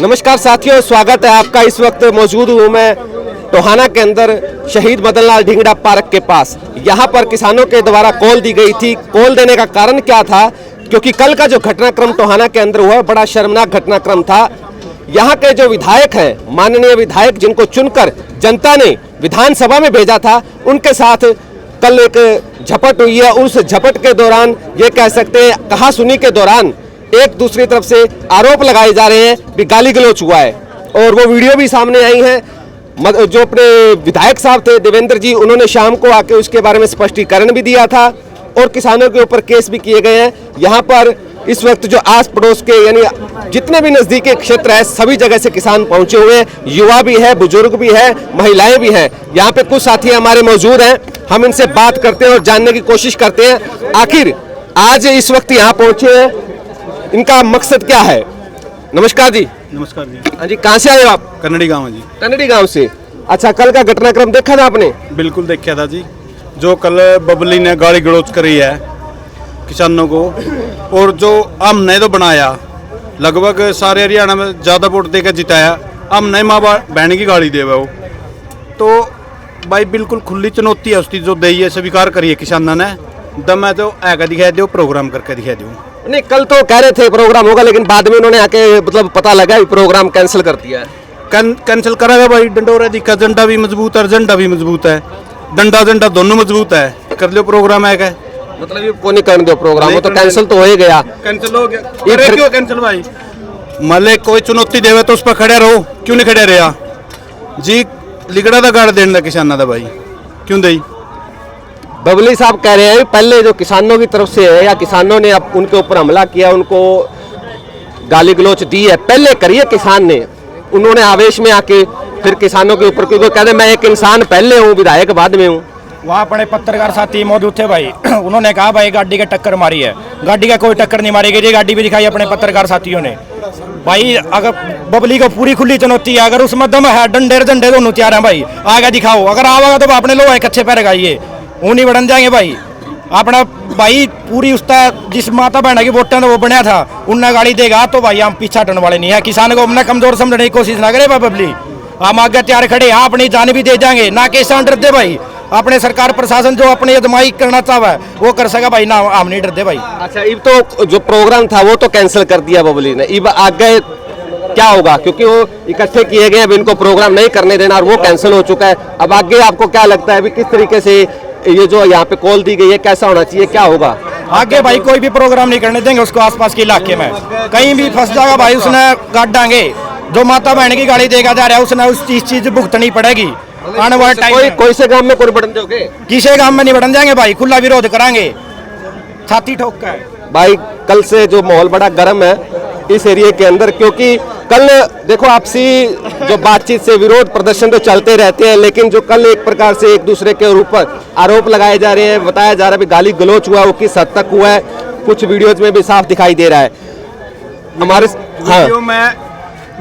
नमस्कार साथियों, स्वागत है आपका। इस वक्त मौजूद हूँ मैं टोहाना के अंदर शहीद मदन लाल ढींगड़ा पार्क के पास। यहाँ पर किसानों के द्वारा कॉल दी गई थी। कॉल देने का कारण क्या था? क्योंकि कल का जो घटनाक्रम टोहाना के अंदर हुआ बड़ा शर्मनाक घटनाक्रम था। यहाँ के जो विधायक हैं, माननीय विधायक जिनको चुनकर जनता ने विधानसभा में भेजा था, उनके साथ कल एक झपट हुई है। उस झपट के दौरान ये कह सकते हैं कहा सुनी के दौरान एक दूसरी तरफ से आरोप लगाए जा रहे हैं कि गाली गलौच हुआ है, और वो वीडियो भी सामने आई है। जो अपने विधायक साहब थे देवेंद्र जी, उन्होंने शाम को आके उसके बारे में स्पष्टीकरण भी दिया था और किसानों के ऊपर केस भी किए गए हैं। यहाँ पर इस वक्त जो आस पड़ोस के यानी जितने भी नजदीकी क्षेत्र है, सभी जगह से किसान पहुंचे हुए हैं। युवा भी है, बुजुर्ग भी है, महिलाएं भी हैं। यहाँ पे कुछ साथी हमारे मौजूद हैं, हम इनसे बात करते हैं और जानने की कोशिश करते हैं आखिर आज इस वक्त यहाँ पहुंचे हैं, इनका मकसद क्या है। नमस्कार जी। नमस्कार जी। हाँ जी, कहाँ से आए हो आप? कन्नड़ी गांव है जी। कन्नड़ी गांव से। अच्छा, कल का घटनाक्रम देखा था आपने? बिल्कुल देखा था जी। जो कल बबली ने गाली गलौच करी है किसानों को, और जो हमने तो बनाया लगभग सारे हरियाणा में ज़्यादा वोट देकर जिताया, हमने माँ बहन की गाली दे वो तो भाई बिल्कुल खुली चुनौती है उसकी जो दी है, स्वीकार करिए किसानों ने। दम है तो आगे दिखा दो, प्रोग्राम करके दिखा दो। नहीं, कल तो कह रहे थे प्रोग्राम होगा, लेकिन बाद में उन्होंने आके मतलब पता लगा प्रोग्राम कैंसिल कर दिया है। कैंसिल करेगा भाई, डंडोरा दिखा, झंडा भी मजबूत है, झंडा भी मजबूत है, डंडा दोनों मजबूत है। कर लो प्रोग्राम है क्या? मतलब ये को नहीं करने दो प्रोग्राम, वो तो कैंसिल तो हो ही गया। कैंसिल हो गया। ये क्यों कैंसिल भाई? मले कोई चुनौती देवे तो उस पर खड़े रहो, क्यों नहीं खड़े रहा जी? लिगड़ा था गाड़ देने किसाना था भाई, क्यों दई? बबली साहब कह रहे हैं पहले जो किसानों की तरफ से है या किसानों ने अब उनके ऊपर हमला किया, उनको गाली गलौच दी है, पहले करिए किसान ने। उन्होंने आवेश में आके फिर किसानों के ऊपर, क्योंकि कहते मैं एक इंसान पहले हूँ, विधायक बाद में हूँ। वहाँ बड़े पत्रकार साथी मौजूद थे भाई। उन्होंने कहा भाई गाड़ी के टक्कर मारी है, गाड़ी का कोई टक्कर नहीं मारी गई। गाड़ी भी दिखाई अपने पत्रकार साथियों ने। भाई अगर बबली को पूरी खुली चुनौती है, अगर उसमें दम है, डंडे झंडे दोनों तैयार हैं भाई, आगे दिखाओ। अगर आवेगा तो अपने लोग कच्चे पैर गाइए, वो नहीं बढ़न जाएंगे भाई। अपना भाई पूरी उसका जिस माता बहना की वोटें वो बनया था, उनने गाड़ी देगा तो भाई हम पीछा हटने वाले नहीं है। किसान को अपना कमजोर समझने की कोशिश ना करे बबली। हम आगे तैयार खड़े, यहाँ अपनी जान भी दे जाएंगे, ना किसान डरते भाई। अपने सरकार प्रशासन जो अपने अदमाई करना चाहे वो कर सका भाई, ना हम नहीं डरते भाई। अच्छा, इब तो जो प्रोग्राम था वो तो कैंसिल कर दिया बबली ने, इब आगे क्या होगा? क्योंकि वो इकट्ठे किए गए, अब इनको प्रोग्राम नहीं करने देना और वो कैंसिल हो चुका है। अब आगे आपको क्या लगता है अभी किस तरीके से ये जो यहाँ पे कॉल दी गई है, कैसा होना चाहिए, क्या होगा आगे? भाई कोई भी प्रोग्राम नहीं करने देंगे उसको आसपास के इलाके में, कहीं भी फंस जाएगा भाई, उसने काट डांगे। जो माता बहन की गाड़ी देगा जा रहा है, उसने उस चीज भुगतनी पड़ेगी आने वाले टाइम। कोई से गांव में कोई बढ़न दोगे? किसी गांव में नहीं बढ़न जाएंगे भाई, खुला विरोध कराएंगे छाती ठोक कर। भाई कल से जो माहौल बड़ा गर्म है इस एरिया के अंदर, क्योंकि कल देखो आपसी जो बातचीत से विरोध प्रदर्शन तो चलते रहते हैं, लेकिन जो कल एक प्रकार से एक दूसरे के ऊपर आरोप लगाए जा रहे हैं, बताया जा रहा है गाली गलौच हुआ, वो किस हद तक हुआ है कुछ वीडियोज में भी साफ दिखाई दे रहा है हमारे।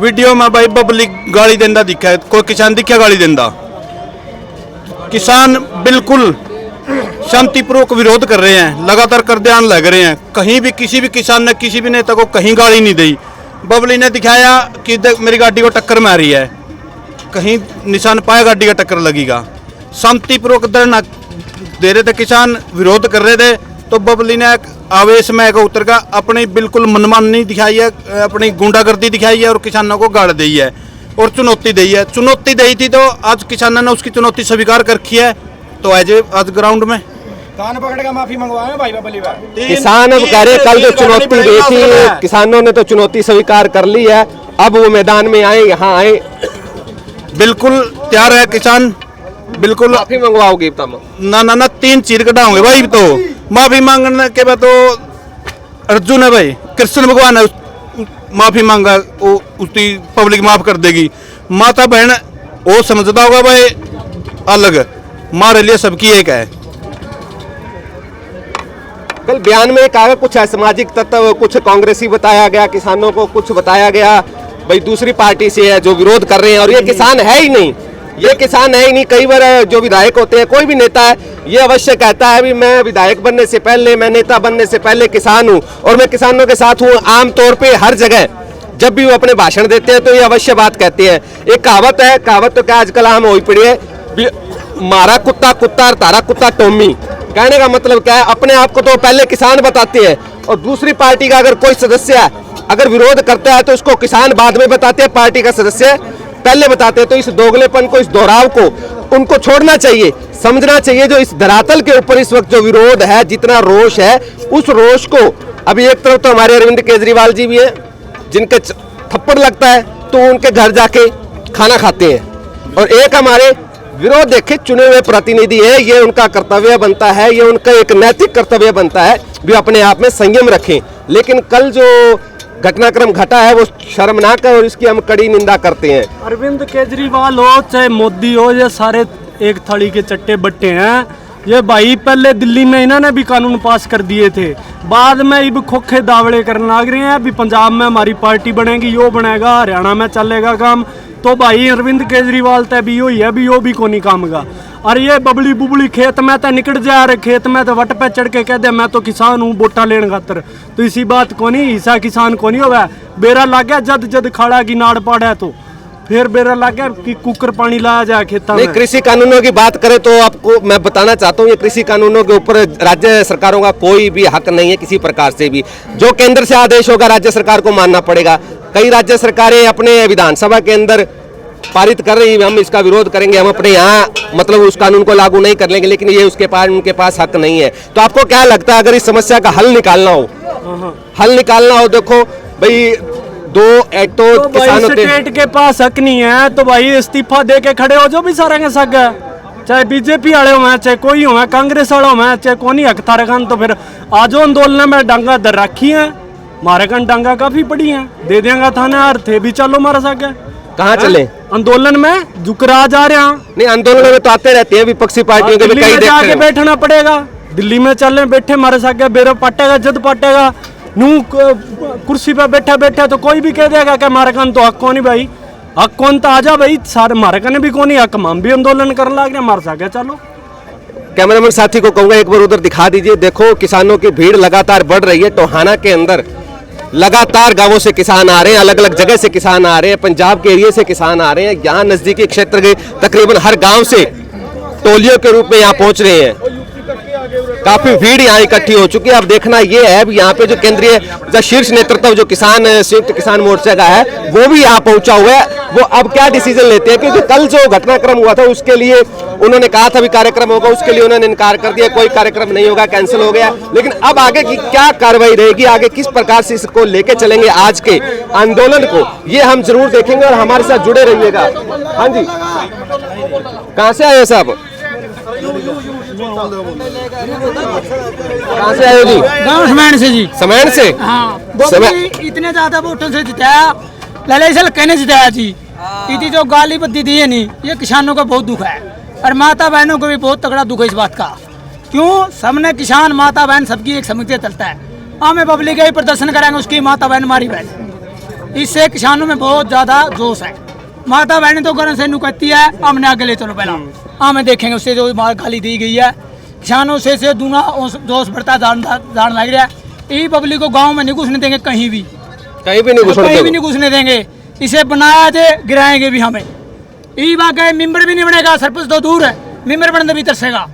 वीडियो में भाई बबली गाली देंदा दिखा है, कोई किसान दिखा गाली देंदा? किसान बिल्कुल शांतिपूर्वक विरोध कर रहे हैं, लगातार कर ध्यान लग रहे हैं। कहीं भी किसी भी किसान ने किसी भी नेता को कहीं गाली नहीं दी। बबली ने दिखाया कि मेरी गाड़ी को टक्कर मारी है, कहीं निशान पाया गाड़ी का टक्कर लगेगा। शांतिपूर्वक धरना दे रहे थे किसान, विरोध कर रहे थे, तो बबली ने आवेश में उतर का अपनी बिल्कुल मनमानी दिखाई है, अपनी गुंडागर्दी दिखाई है और किसानों को गाड़ दी है और चुनौती दी है। चुनौती दी थी तो आज किसानों ने उसकी चुनौती स्वीकार कर रखी है, तो आज ग्राउंड में कान पकड़ का माफी मंगवाया भाई बबली भाई। किसान अब कह रहे कल जो चुनौती दी थी किसानों ने तो चुनौती स्वीकार कर ली है, अब वो मैदान में आए, यहाँ आए, बिल्कुल तैयार है किसान। बिल्कुल माफी मंगवाओगे? ना 3 चीर कटाओगे भाई। तो माफी मांगने के बाद तो अर्जुन है भाई, कृष्ण भगवान है, माफी मांगा उसकी पब्लिक माफ कर देगी। माता बहन वो समझता होगा भाई अलग, हमारे लिए सबकी एक है। कल बयान में कहा कुछ असामाजिक तत्व, कुछ कांग्रेसी बताया गया, किसानों को कुछ बताया गया भाई दूसरी पार्टी से है जो विरोध कर रहे हैं, और ये किसान है ही नहीं। ये किसान है ही नहीं। कई बार जो विधायक होते हैं, कोई भी नेता है, ये अवश्य कहता है भी मैं विधायक बनने से पहले, मैं नेता बनने से पहले किसान हूँ और मैं किसानों के साथ हूँ। आमतौर पे हर जगह जब भी वो अपने भाषण देते हैं तो ये अवश्य बात कहते हैं। एक कहावत है, कहावत तो क्या आजकल आम हो ही पड़ी है, मारा कुत्ता कुत्ता और तारा कुत्ता टोमी। कहने का मतलब क्या है, अपने आप को तो पहले किसान बताते हैं और दूसरी पार्टी का अगर कोई सदस्य अगर विरोध करता है तो उसको किसान बाद में बताते हैं, पार्टी का सदस्य पहले बताते हैं। तो इस दोगलेपन को, इस दोहराव को उनको छोड़ना चाहिए, समझना चाहिए। जो इस धरातल के ऊपर इस वक्त जो विरोध है, जितना रोष है, उस रोष को अभी एक तरफ तो हमारे अरविंद केजरीवाल जी भी हैं जिनके थप्पड़ लगता है तो उनके घर जाके खाना खाते हैं, और एक हमारे विरोध देखे चुने हुए प्रतिनिधि है, ये उनका कर्तव्य बनता है, ये उनका एक नैतिक कर्तव्य बनता है भी अपने आप में संयम रखें। लेकिन कल जो घटनाक्रम घटा है वो शर्मनाक है और इसकी हम कड़ी निंदा करते हैं। अरविंद केजरीवाल हो चाहे मोदी हो, ये सारे एक थाली के चट्टे बट्टे हैं। ये भाई पहले दिल्ली में इन्होंने भी कानून पास कर दिए थे, बाद में अब खोखे दावड़े करने लग रहे हैं। अभी पंजाब में हमारी पार्टी बनेगी, यो बनेगा, हरियाणा में चलेगा काम। तो भाई अरविंद केजरीवाल तो भी ही है, भी यो भी को नहीं काम का। और ये बबली बुबली खेत में तो निकट जा रहे, खेत में तो वट पे चढ़ के कह दे मैं तो किसान हूँ वोटा लेने खातर, तो इसी बात को नहीं, ईसा किसान को नहीं होगा। बेरा लग गया जद जद खाड़ा की नाड़ पाड़ा तो फिर बेरा लग गया कि कुकर पानी लाया जाए खेता में। कृषि कानूनों की बात करें तो आपको मैं बताना चाहता हूँ, ये कृषि कानूनों के ऊपर राज्य सरकारों का कोई भी हक नहीं है किसी प्रकार से भी। जो केंद्र से आदेश होगा राज्य सरकार को मानना पड़ेगा। कई राज्य सरकारें अपने विधानसभा के अंदर पारित कर रही है, हम इसका विरोध करेंगे, हम अपने यहाँ मतलब उस कानून को लागू नहीं कर लेंगे, लेकिन ये उनके पास हक नहीं है। तो आपको क्या लगता है, अगर इस समस्या का हल निकालना हो, देखो भाई एक तो किसान होते हैं, स्टेट के पास हक नहीं है तो भाई इस्तीफा दे के खड़े हो जो भी सारे सग है, चाहे बीजेपी वाले हो, चाहे कोई हो, कांग्रेस वाले हो, चाहे कोई हक थारे खान। तो फिर आज आंदोलन में डांगा दर रखी है, मारे खान डांगा काफी पड़ी है, दे देंगे थाने यार थे भी चलो मारा सके। कहाँ चले आंदोलन में जुकरा जा रहे हैं, नहीं आंदोलन में तो आते रहते हैं विपक्षी पार्टियों के भी कई जाके बैठना पड़ेगा। दिल्ली में चले बैठे मारे सके, बेरो पाटेगा जद पाटेगा, नू कुर्सी पे बैठा बैठा तो कोई भी कह देगा कि हमारे कन तो हक कौन नहीं भाई, हक कौन तो आजा भाई, सारे हमारे कने भी कौन ही हक, हम भी आंदोलन करने लग रहे मार सके चलो। कैमरामैन साथी को कहूंगा एक बार उधर दिखा दीजिए। देखो किसानों की भीड़ लगातार बढ़ रही है। टोहाना के अंदर लगातार गांवों से किसान आ रहे हैं, अलग अलग जगह से किसान आ रहे हैं, पंजाब के एरिया से किसान आ रहे हैं, यहाँ नजदीकी क्षेत्र के तकरीबन हर गांव से टोलियों के रूप में यहाँ पहुंच रहे हैं। काफी भीड़ यहाँ इकट्ठी हो चुकी है। अब देखना ये है यहाँ पे जो केंद्रीय जो शीर्ष नेतृत्व जो किसान संयुक्त किसान मोर्चा का है वो भी यहाँ पहुंचा हुआ है, वो अब क्या डिसीजन लेते हैं। क्योंकि कल जो घटनाक्रम हुआ था उसके लिए उन्होंने कहा था भी कार्यक्रम होगा, उसके लिए उन्होंने इनकार कर दिया, कोई कार्यक्रम नहीं होगा, कैंसिल हो गया। लेकिन अब आगे की क्या कार्रवाई रहेगी, आगे किस प्रकार से इसको लेके चलेंगे आज के आंदोलन को, ये हम जरूर देखेंगे और हमारे साथ जुड़े रहिएगा। हाँ जी, कहाँ से आए साहब, कहाँ से आए हो जी? गाँव समैन से जी। समैन से? हाँ, इतने ज्यादा वोटों से जिताया, लले से कहने जिताया जी। इतनी जो गाली बद्दी दी है नहीं, ये किसानों का बहुत दुख है और माता बहनों को भी बहुत तगड़ा दुख है इस बात का। क्यों? सबने किसान माता बहन सबकी एक समझ से चलता है। हमें पब्लिक ही प्रदर्शन करेंगे, उसकी माता बहन हमारी बहन, इससे किसानों में बहुत ज्यादा जोश है। माता बहन तो घर से नुकती है, हमने आगे ले चलो पहला, हमें देखेंगे उससे जो गाली दी गई है। किसानों से दूना जोश बढ़ता जान लग रहा है। यही पब्लिक को गांव में नहीं घुसने देंगे, कहीं भी नहीं घुसने देंगे। इसे बनाया थे, गिराएंगे भी हमें। यही बात है, मेंबर भी नहीं बनेगा, सरपंच तो दूर है, मेंबर बनने भी तरसेगा,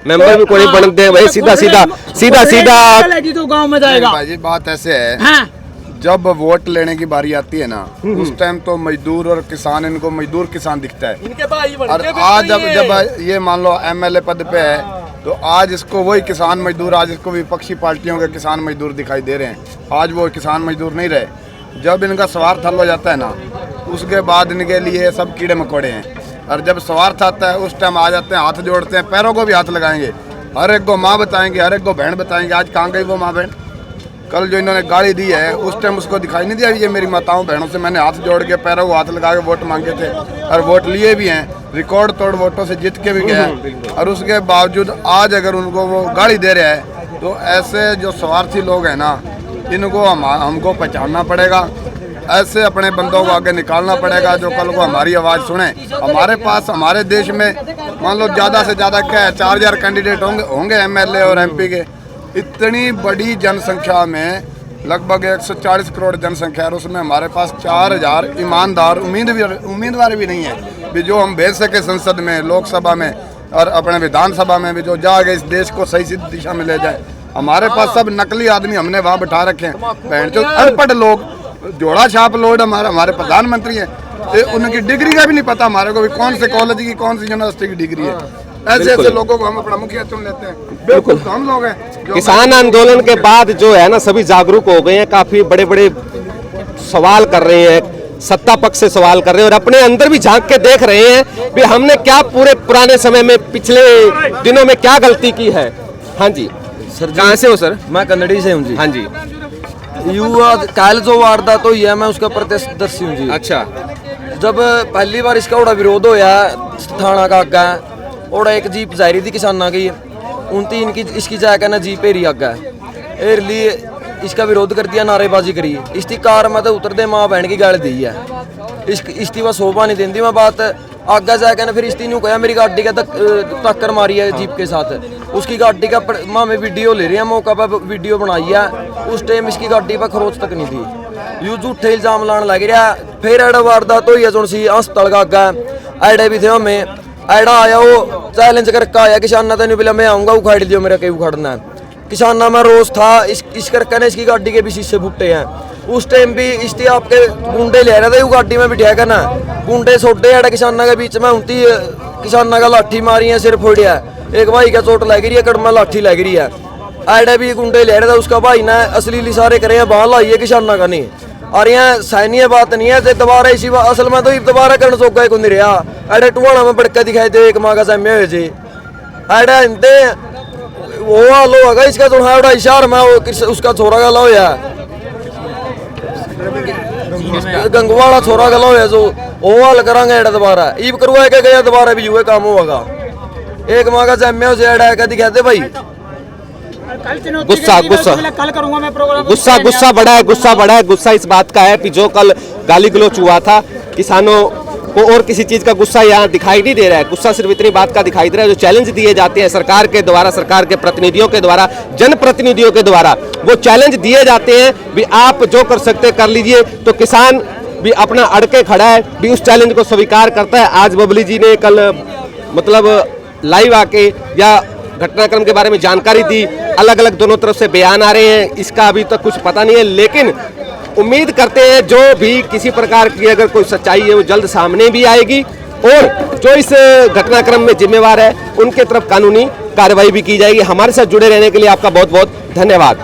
मेंबर भी कोई बन दे भाई, सीधा तो गाँव में जाएगा। भाई बात ऐसे है, जब वोट लेने की बारी आती है ना, उस टाइम तो मजदूर और किसान, इनको मजदूर किसान दिखता है। और आज जब ये मान लो एमएलए पद पे है, तो आज इसको वही किसान मजदूर, आज इसको विपक्षी पार्टियों के किसान मजदूर दिखाई दे रहे हैं। आज वो किसान मजदूर नहीं रहे। जब इनका स्वार्थ हल हो जाता है ना, उसके बाद इनके लिए सब कीड़े मकोड़े हैं। और जब स्वार्थ आता है उस टाइम आ जाते हैं, हाथ जोड़ते हैं, पैरों को भी हाथ लगाएंगे, हर एक को माँ बताएंगे, हर एक को बहन बताएंगे। आज कहाँ गई वो माँ बहन? कल जो इन्होंने गाली दी है उस टाइम उसको दिखाई नहीं दिया ये मेरी माताओं बहनों से मैंने हाथ जोड़ के पैरों को हाथ लगा के वोट मांगे थे और वोट लिए भी हैं, रिकॉर्ड तोड़ वोटों से जीत के भी गया। और उसके बावजूद आज अगर उनको वो गाली दे रहा है, तो ऐसे जो स्वार्थी लोग हैं ना, इनको हमको पहचानना पड़ेगा ऐसे अपने बंदों को आगे निकालना पड़ेगा जो कल को हमारी आवाज़ सुने। हमारे पास हमारे देश में मान लो ज़्यादा से ज़्यादा क्या है 4000 कैंडिडेट होंगे एमएलए और एमपी के। इतनी बड़ी जनसंख्या में लगभग 140 करोड़ जनसंख्या है और उसमें हमारे पास 4000 ईमानदार उम्मीदवार भी नहीं है भी जो हम भेज सके संसद में, लोकसभा में और अपने विधानसभा में भी जो जाके इस देश को सही सी दिशा में ले जाए। हमारे पास सब नकली आदमी हमने वहाँ बिठा रखे हैं, बहन जो अनपढ़ लोग, जोड़ा छाप लोग हमारे प्रधानमंत्री हैं, उनकी डिग्री का भी नहीं पता हमारे को भी कौन से कॉलेज की कौन सी यूनिवर्सिटी की डिग्री है। ऐसे ऐसे लोगों को हम अपना मुखिया चुन लेते हैं। बिल्कुल तो हम लोग हैं। किसान आंदोलन के बाद जो है ना सभी जागरूक हो गए हैं, काफी बड़े बड़े सवाल कर रहे हैं, सत्ता पक्ष से सवाल कर रहे हैं और अपने अंदर भी झांक के देख रहे हैं भी हमने क्या पूरे पुराने समय में पिछले दिनों में क्या गलती की है। हाँ जी सर, कहाँ से हो सर? मैं कन्नड़ी से हूँ जी। हाँ जी, युवा कल जो वारदात हुई है मैं उसका प्रत्यक्षदर्शी हूँ जी। अच्छा, जब पहली बार इसका बड़ा विरोध होया थाना का आगा और एक जीप जारी थी किसाना की, उनती इनकी इसकी जाकर ना जीप एरी आगा एर लिए इसका विरोध कर दिया, नारेबाजी करी। इसकी कार में तो उतर दे माँ बहन की गाली दी है, इसकी वह शोभा नहीं देती। मैं बात आगे जाकर ना फिर इसकी न्यू कहा मेरी गाड़ी का टक्कर मारी है जीप के साथ। उसकी गाड़ी का माँ में वीडियो ले रही है, मौका पर वीडियो बनाई है। उस टाइम इसकी गाड़ी पर खरोच तक नहीं थी, यू झूठे इल्जाम लाने लग रहा। फिर एड़ा वारदात हुई है जो सी अस्पताल का आगे एडे भी थे हमें एड़ा आया, वो चैलेंज करके आया किसाना तो नहीं बोला मैं आऊँगा उखाड़ दियो मेरा कहीं उखाड़ना है। किसाना में रोज था इस करके ना इसकी गाड़ी के भी शीशे फुटे हैं। उस टाइम भी इसकी आपके गुंडे ले रहे थे, वो गाड़ी में बिठाया करना गुंडे छोटे एड़ा किसाना के बीच में उनती किसाना का लाठी मारी है, सिर फोड़िया, एक भाई का चोट लग रही है, कड़मा लाठी लग रही है। एडे भी गुंडे ले रहे थे, उसका भाई ने असली इशारे करे हैं बाहर लाइए किसाना का नहीं। और यहाँ सैन्य बात नहीं है जो दोबारा इसी असल में तो दोबारा करने सो गए को नहीं रहा। एडे टुआना में बड़का दिखाई दे एक माँ का साम्य हुए जी एडे हिंदे वो हाल होगा इसका जो है इशार में वो उसका छोरा गला होया गंगवाड़ा छोरा गला होया जो वो हाल करांगे एडा दोबारा ईब करवा के गया दोबारा भी हुए काम होगा। एक माँ का साम्य हो एडा का दिखा दे भाई। गुस्सा गुस्सा कल करूंगा मैं प्रोग्राम। गुस्सा बड़ा है, गुस्सा इस बात का है कि जो कल गाली गलौच हुआ था किसानों को और किसी चीज का गुस्सा यहाँ दिखाई नहीं दे रहा है। गुस्सा सिर्फ इतनी बात का दिखाई दे रहा है जो चैलेंज दिए जाते हैं सरकार के द्वारा, सरकार के प्रतिनिधियों के द्वारा, जनप्रतिनिधियों के द्वारा वो चैलेंज दिए जाते हैं भी आप जो कर सकते कर लीजिए। तो किसान भी अपना अड़के खड़ा है, भी उस चैलेंज को स्वीकार करता है। आज बबली जी ने कल मतलब लाइव आके या घटनाक्रम के बारे में जानकारी दी, अलग अलग दोनों तरफ से बयान आ रहे हैं, इसका अभी तक कुछ पता नहीं है। लेकिन उम्मीद करते हैं जो भी किसी प्रकार की अगर कोई सच्चाई है वो जल्द सामने भी आएगी और जो इस घटनाक्रम में जिम्मेवार है उनके तरफ कानूनी कार्रवाई भी की जाएगी। हमारे साथ जुड़े रहने के लिए आपका बहुत बहुत धन्यवाद।